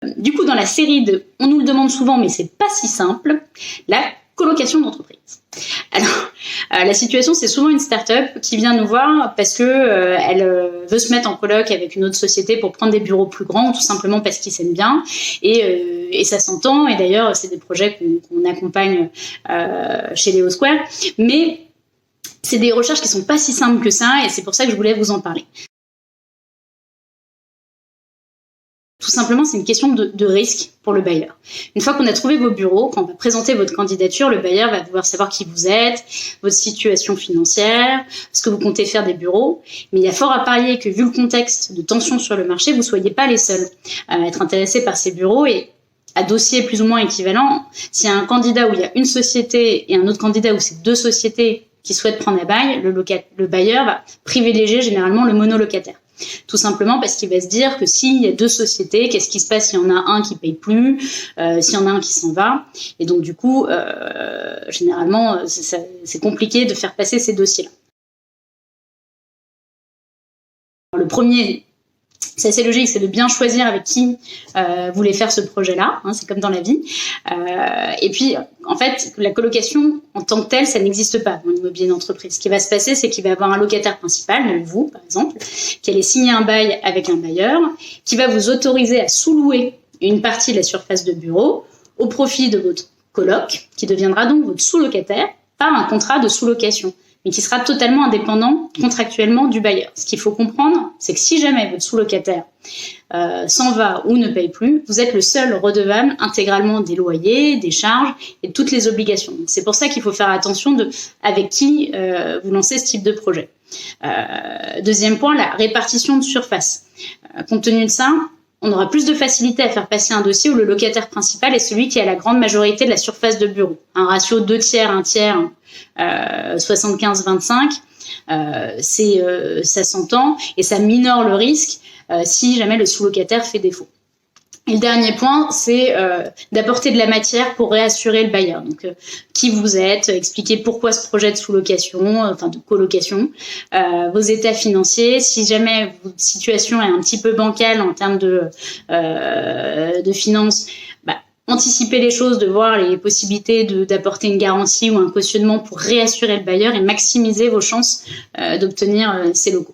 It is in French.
Du coup, dans la série de « On nous le demande souvent, mais c'est pas si simple », la colocation d'entreprise. Alors, la situation, c'est souvent une start-up qui vient nous voir parce que elle veut se mettre en coloc avec une autre société pour prendre des bureaux plus grands, ou tout simplement parce qu'ils s'aiment bien. Et ça s'entend. Et d'ailleurs, c'est des projets qu'on accompagne chez Léo Square. Mais c'est des recherches qui sont pas si simples que ça, et c'est pour ça que je voulais vous en parler. Tout simplement, c'est une question de risque pour le bailleur. Une fois qu'on a trouvé vos bureaux, quand on va présenter votre candidature, le bailleur va devoir savoir qui vous êtes, votre situation financière, ce que vous comptez faire des bureaux. Mais il y a fort à parier que, vu le contexte de tension sur le marché, vous ne soyez pas les seuls à être intéressés par ces bureaux. Et à dossier plus ou moins équivalent, s'il y a un candidat où il y a une société et un autre candidat où c'est deux sociétés qui souhaitent prendre à bail, le bailleur va privilégier généralement le monolocataire. Tout simplement parce qu'il va se dire que s'il y a deux sociétés, qu'est-ce qui se passe s'il y en a un qui paye plus, s'il y en a un qui s'en va. Et donc du coup, généralement, c'est compliqué de faire passer ces dossiers-là. Le premier, c'est assez logique, c'est de bien choisir avec qui vous voulez faire ce projet-là, hein, c'est comme dans la vie. Et puis, en fait, la colocation en tant que telle, ça n'existe pas dans l'immobilier d'entreprise. Ce qui va se passer, c'est qu'il va y avoir un locataire principal, donc vous, par exemple, qui allez signer un bail avec un bailleur, qui va vous autoriser à sous-louer une partie de la surface de bureau au profit de votre coloc, qui deviendra donc votre sous-locataire par un contrat de sous-location, mais qui sera totalement indépendant contractuellement du bailleur. Ce qu'il faut comprendre, c'est que si jamais votre sous-locataire s'en va ou ne paye plus, vous êtes le seul redevable intégralement des loyers, des charges et de toutes les obligations. Donc c'est pour ça qu'il faut faire attention avec qui vous lancez ce type de projet. Deuxième point, la répartition de surface. Compte tenu de ça, on aura plus de facilité à faire passer un dossier où le locataire principal est celui qui a la grande majorité de la surface de bureau. Un ratio 2 tiers, 1 tiers, 75-25, ça s'entend et ça minore le risque si jamais le sous-locataire fait défaut. Et le dernier point, c'est d'apporter de la matière pour réassurer le bailleur. Donc, qui vous êtes, expliquer pourquoi ce projet de sous-location, enfin de colocation, vos états financiers. Si jamais votre situation est un petit peu bancale en termes de finances, anticiper les choses, de voir les possibilités d'apporter une garantie ou un cautionnement pour réassurer le bailleur et maximiser vos chances d'obtenir ces locaux.